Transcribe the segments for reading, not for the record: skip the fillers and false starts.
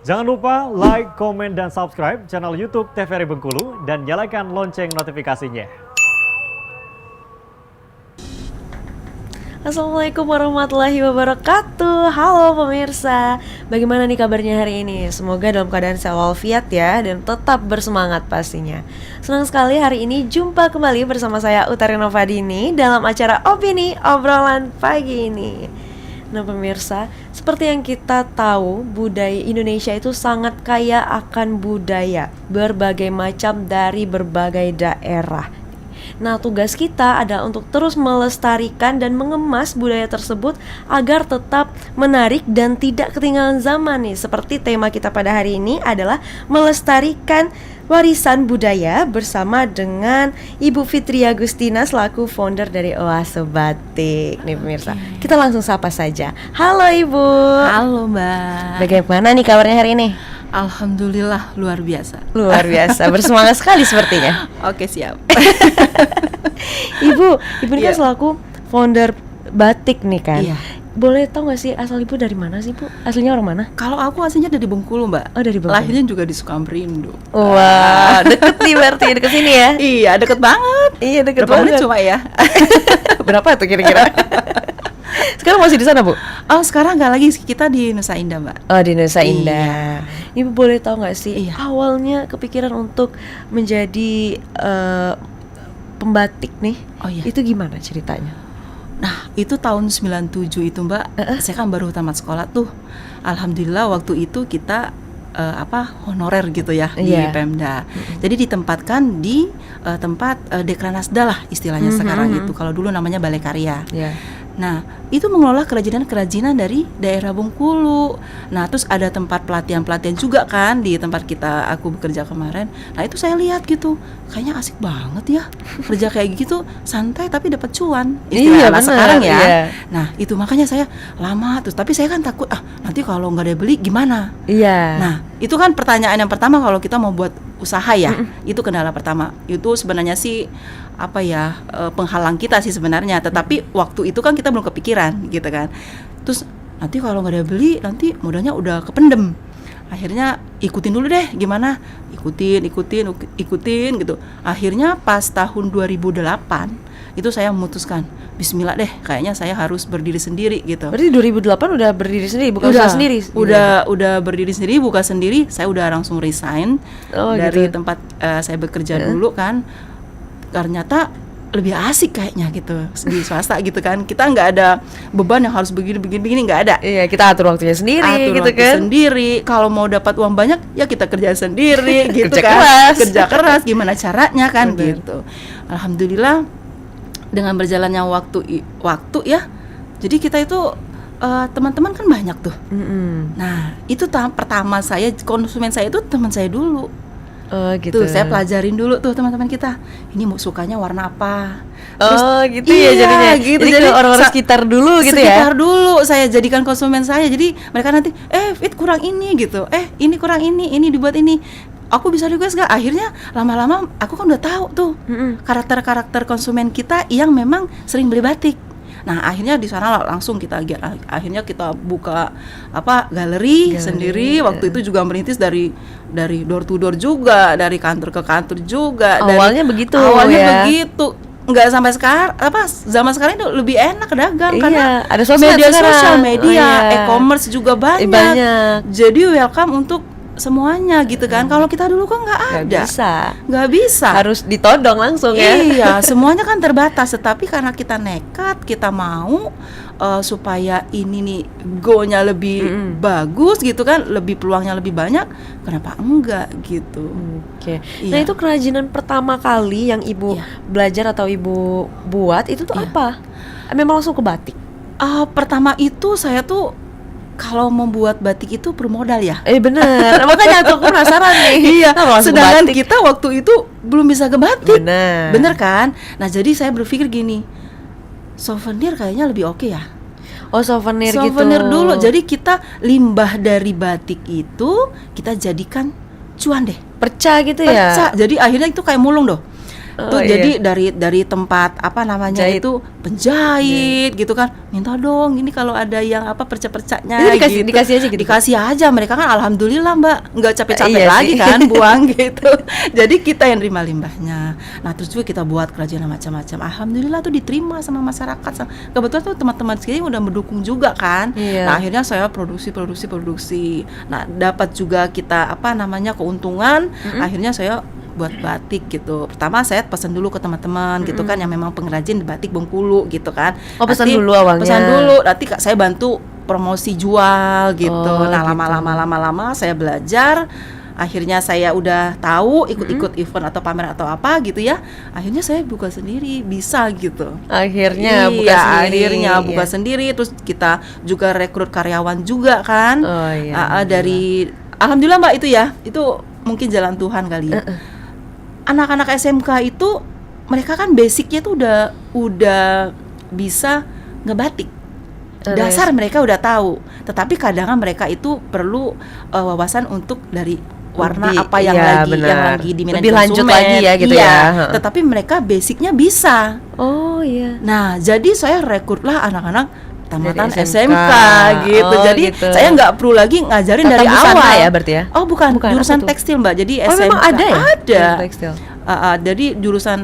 Jangan lupa like, komen, dan subscribe channel YouTube TVRI Bengkulu dan nyalakan lonceng notifikasinya. Assalamualaikum warahmatullahi wabarakatuh. Halo pemirsa, bagaimana nih kabarnya hari ini? Semoga dalam keadaan sehat walafiat ya, dan tetap bersemangat pastinya. Senang sekali hari ini jumpa kembali bersama saya Utari Novadini dalam acara Opini Obrolan Pagi ini. Nah pemirsa, seperti yang kita tahu, budaya Indonesia itu sangat kaya akan budaya berbagai macam dari berbagai daerah. Nah, tugas kita adalah untuk terus melestarikan dan mengemas budaya tersebut agar tetap menarik dan tidak ketinggalan zaman nih. Seperti tema kita pada hari ini adalah melestarikan warisan budaya bersama dengan Ibu Fitri Agustina selaku founder dari Oase Batik. Nih pemirsa, kita langsung sapa saja. Halo Ibu. Halo Mbak. Bagaimana nih kabarnya hari ini? Alhamdulillah luar biasa. Luar biasa, bersemangat sekali sepertinya. Oke siap. Ibu ini kan selaku founder batik nih kan. Iya. Boleh tahu nggak sih asal ibu dari mana sih Bu? Aslinya orang mana? Kalau aku aslinya dari Bengkulu Mbak. Oh dari Bengkulu. Lahirnya juga di Sukamerindu. Wah, deket nih berarti deket sini ya? Iya deket banget. Iya deket Berapa menit banget. cuma ya? Berapa tuh kira-kira? Sekarang masih di sana Bu? Oh sekarang nggak lagi, kita di Nusa Indah Mbak. Oh di Nusa Iya. Indah. Ibu boleh tahu nggak sih Iya. awalnya kepikiran untuk menjadi pembatik nih? Oh iya. Itu gimana ceritanya? Nah itu tahun 97 itu Mbak. Saya kan baru tamat sekolah tuh. Alhamdulillah waktu itu kita honorer gitu ya di Iya. Pemda. Jadi ditempatkan di tempat Dekranasda lah istilahnya sekarang itu. Kalau dulu namanya Balai Karya. Ya. Nah, itu mengelola kerajinan-kerajinan dari daerah Bengkulu. Nah, terus ada tempat pelatihan-pelatihan juga kan di tempat aku bekerja kemarin. Nah, itu saya lihat gitu, kayaknya asik banget ya kerja kayak gitu, santai tapi dapat cuan. Iya, Istilah benar, sekarang ya. iya. Nah, itu makanya saya lama terus. Tapi saya kan takut nanti kalau nggak ada beli gimana? Iya. Nah, itu kan pertanyaan yang pertama kalau kita mau buat usaha ya. Itu kendala pertama. Itu sebenarnya sih penghalang kita sih sebenarnya. Tetapi waktu itu kan kita belum kepikiran gitu kan. Terus nanti kalau nggak ada beli nanti modalnya udah kependem. Akhirnya ikutin dulu deh gimana. Ikutin gitu. Akhirnya pas tahun 2008 itu saya memutuskan bismillah deh, kayaknya saya harus berdiri sendiri gitu. Berarti 2008 udah berdiri sendiri, buka usaha sendiri? Udah berdiri sendiri, buka sendiri. Saya udah langsung resign dari gitu. tempat saya bekerja dulu kan. Ternyata lebih asik kayaknya gitu di swasta gitu kan. Kita nggak ada beban yang harus begini nggak ada. Iya, kita atur waktunya sendiri Atur gitu waktu kan. sendiri. Kalau mau dapat uang banyak ya kita kerja sendiri gitu Kerja kan. keras. Kerja keras gimana caranya kan Bener. gitu. Alhamdulillah dengan berjalannya waktu ya. Jadi kita itu teman-teman kan banyak tuh. Nah, itu pertama konsumen saya itu teman saya dulu. Oh gitu. Tuh saya pelajarin dulu tuh teman-teman kita. Ini mau sukanya warna apa? Gitu ya jadinya. Gitu. Jadi ke orang-orang sekitar dulu gitu ya. Sekitar dulu saya jadikan konsumen saya. Jadi mereka nanti Fit kurang ini gitu. Ini kurang ini dibuat ini. Aku bisa request gak? Akhirnya lama-lama aku kan udah tahu tuh karakter-karakter konsumen kita yang memang sering beli batik. Nah akhirnya di sana langsung akhirnya kita buka galeri sendiri. Waktu itu juga merintis dari door to door juga, dari kantor ke kantor juga. Awalnya begitu. Nggak sampai sekarang zaman sekarang itu lebih enak dagang karena ada sosial media, e-commerce juga banyak. Jadi welcome untuk semuanya gitu kan. Kalau kita dulu kok nggak bisa, harus ditodong langsung ya. Iya, semuanya kan terbatas. Tetapi karena kita nekat, kita mau supaya ini nih go-nya lebih bagus gitu kan, lebih peluangnya lebih banyak, kenapa enggak gitu. Oke. Nah itu kerajinan pertama kali yang ibu belajar atau ibu buat itu tuh apa? Memang langsung ke batik? Pertama itu saya tuh kalau membuat batik itu perlu modal ya. Bener. Makanya aku penasaran nih. Iya. Sedangkan kita waktu itu belum bisa ke batik. Bener kan? Nah jadi saya berpikir gini, souvenir kayaknya lebih oke ya. Oh souvenir gitu. Souvenir dulu. Jadi kita limbah dari batik itu kita jadikan cuan deh. Perca gitu ya. Jadi akhirnya itu kayak mulung doh. Tuh iya. jadi dari tempat apa namanya Jahit. itu penjahit gitu kan, minta dong ini kalau ada yang apa perca-percanya Itu dikasih- gitu. dikasih aja gitu? Dikasih aja, mereka kan alhamdulillah Mbak, nggak capek-capek Iya lagi sih. kan buang gitu. Jadi kita yang terima limbahnya. Nah terus juga kita buat kerajinan macam-macam. Alhamdulillah tuh diterima sama masyarakat. Kebetulan tuh teman-teman sekali udah mendukung juga kan. Iya. Nah akhirnya saya produksi. Nah dapat juga kita apa namanya keuntungan. Akhirnya saya buat batik gitu. Pertama saya pesan dulu ke teman-teman gitu kan yang memang pengrajin batik Bengkulu gitu kan. Oh, pesan Nanti dulu awalnya. Pesan dulu, nanti saya bantu promosi jual gitu. Oh, Nah, gitu. lama-lama saya belajar. Akhirnya saya udah tahu ikut-ikut event atau pameran atau apa gitu ya. Akhirnya saya buka sendiri, bisa gitu. Akhirnya Iya, buka sendiri. akhirnya buka Iya. sendiri. Terus kita juga rekrut karyawan juga kan. Oh, iya, Dari alhamdulillah Mbak itu ya. Itu mungkin jalan Tuhan kali ya. Anak-anak SMK itu mereka kan basicnya tuh udah bisa ngebatik. Dasar mereka udah tahu. Tetapi kadang mereka itu perlu wawasan untuk dari warna apa yang iya, lagi diminati lebih lanjut konsumen. lagi ya gitu Iya, ya. Tetapi mereka basicnya bisa. Oh iya. Nah, jadi saya rekrutlah anak-anak tamatan Dari SMK gitu. Oh, Jadi gitu. saya nggak perlu lagi ngajarin Tata dari busana awal ya berarti ya? Oh bukan, Bukan, jurusan apa tuh? tekstil Mbak. Jadi Oh, SMK memang ada ya? Ada. Jurusan tekstil. Jadi jurusan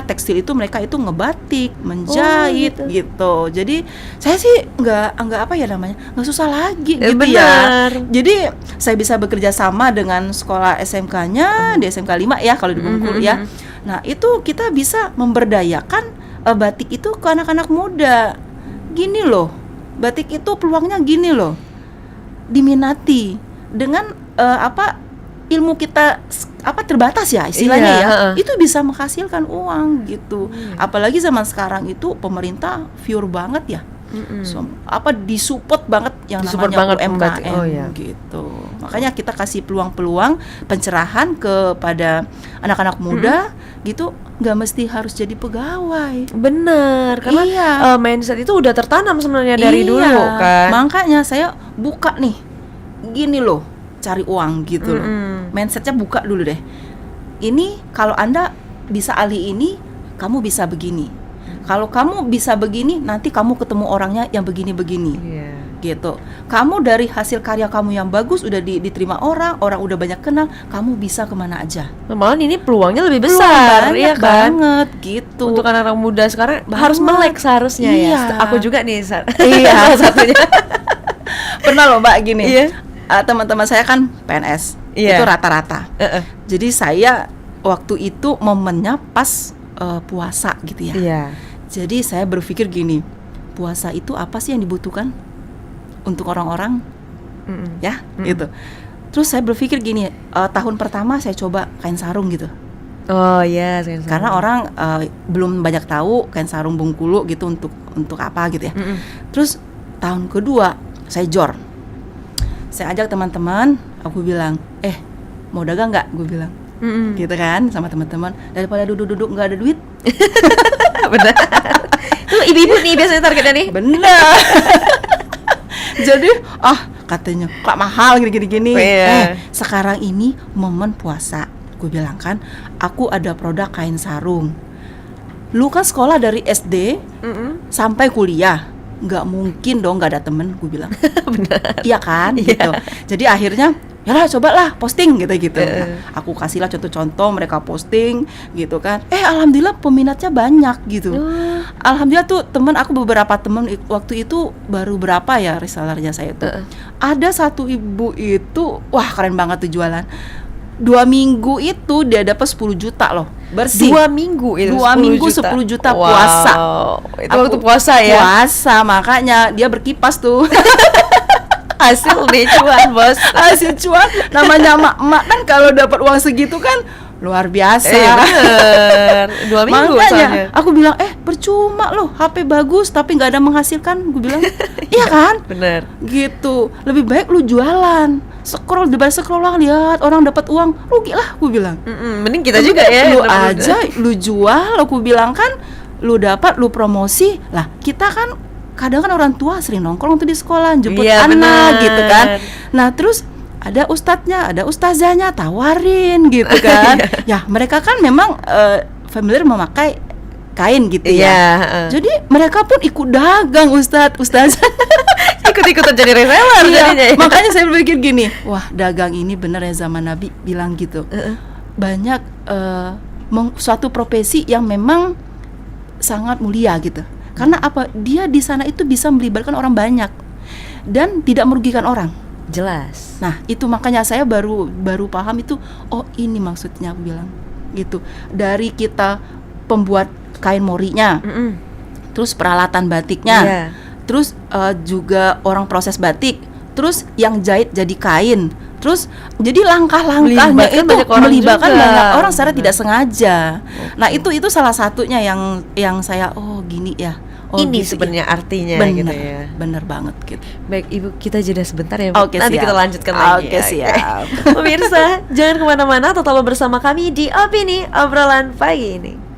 tekstil itu mereka itu ngebatik, menjahit Oh, gitu. Jadi saya sih nggak apa ya namanya, nggak susah lagi Ya, gitu benar. ya. Jadi saya bisa bekerja sama dengan sekolah SMK-nya di SMK 5 ya kalau di Bengkulu ya. Nah itu kita bisa memberdayakan batik itu ke anak-anak muda. Gini loh, batik itu peluangnya gini loh, diminati dengan ilmu kita terbatas ya istilahnya Iya, ya, heeh. itu bisa menghasilkan uang gitu. Apalagi zaman sekarang itu pemerintah pure banget ya, disupport banget yang Disupport namanya banget UMKM membatik. Oh, iya. gitu. Makanya kita kasih peluang-peluang pencerahan kepada anak-anak muda gitu, nggak mesti harus jadi pegawai. Bener, karena Iya. mindset itu udah tertanam sebenarnya dari Iya, dulu kan. Makanya saya buka nih, gini loh, cari uang gitu loh. Mindsetnya buka dulu deh. Ini kalau Anda bisa ahli ini, kamu bisa begini. Kalau kamu bisa begini, nanti kamu ketemu orangnya yang begini-begini. Iya. Gitu. Kamu dari hasil karya kamu yang bagus udah diterima orang udah banyak kenal, kamu bisa kemana aja. Malah ini peluangnya lebih Peluang besar, banyak iya kan? banget gitu. Untuk anak-anak muda sekarang Banget. harus melek seharusnya Iya. ya. Aku juga nih, Iya. salah satunya. Pernah loh Mbak gini. Iya. Teman-teman saya kan PNS. Iya. Itu rata-rata. Jadi saya waktu itu momennya pas puasa gitu ya. Iya. Jadi saya berpikir gini, puasa itu apa sih yang dibutuhkan untuk orang-orang ya gitu. Terus saya berpikir gini, tahun pertama saya coba kain sarung gitu. Oh iya, Karena orang belum banyak tahu kain sarung Bengkulu gitu untuk apa gitu ya. Terus tahun kedua saya jor. Saya ajak teman-teman, aku bilang, mau dagang nggak? Gue bilang, gitu kan sama teman-teman. Daripada duduk-duduk nggak ada duit. benar. Itu ibu-ibu nih biasanya targetnya nih. Bener. Jadi katanya kok mahal gini. Oh, iya. Sekarang ini momen puasa. Gue bilang kan, aku ada produk kain sarung. Lu kan sekolah dari SD sampai kuliah, nggak mungkin dong nggak ada temen. Gue bilang. Benar. Iya kan, Iya. gitu. Jadi akhirnya yalah cobalah posting gitu. Nah, aku kasihlah contoh-contoh, mereka posting gitu kan. Alhamdulillah peminatnya banyak gitu. Alhamdulillah tuh temen aku, beberapa temen waktu itu baru berapa ya resellernya saya tuh. Ada satu ibu itu, wah keren banget tuh jualan. 2 minggu itu dia dapat 10 juta loh, bersih. 2 minggu itu 2 minggu 10 juta Wow. puasa. Itu waktu puasa ya. Puasa, makanya dia berkipas tuh. Hasil nih cuan, Bos. Hasil cuan, namanya emak-emak kan kalau dapat uang segitu kan luar biasa. Bener. 2 minggu Makanya soalnya. aku bilang percuma loh, HP bagus tapi nggak ada menghasilkan. Gue bilang iya kan, Bener. gitu. Lebih baik lu jualan, scroll lah, lihat orang dapat uang, rugi lah. Gue bilang Mending kita juga ya. lu yang dapat aja lu jual. Aku bilang kan lu dapat, lu promosi lah. Kita kan kadang kan orang tua sering nongkrong tuh di sekolah, jemput Iya, anak bener. gitu kan. Nah terus ada ustadznya, ada ustazahnya, tawarin gitu kan. Ya mereka kan memang familiar memakai kain gitu Iya, ya. heeh. Jadi mereka pun ikut dagang ustazah. Ikut-ikutan jadi reseller jadinya Iya, ya. makanya saya berpikir gini, wah dagang ini benar ya zaman Nabi bilang gitu. Banyak suatu profesi yang memang sangat mulia gitu. Karena apa? Dia di sana itu bisa melibatkan orang banyak dan tidak merugikan orang. Jelas. Nah, itu makanya saya baru paham itu, oh ini maksudnya aku bilang gitu. Dari kita pembuat kain morinya, terus peralatan batiknya, Iya. terus juga orang proses batik, terus yang jahit jadi kain, terus jadi langkah-langkahnya Melibatkan itu banyak orang melibatkan juga. banyak orang secara tidak sengaja. Nah itu salah satunya yang saya gini ya. Ini gitu sebenarnya ya. artinya Bener, gitu ya. bener banget gitu. Baik Ibu, kita jeda sebentar ya Bu. Oke, Nanti siap. kita lanjutkan lagi. Oke, siap. Pemirsa, jangan kemana-mana, tetaplah bersama kami di Opini Obrolan Pagi ini.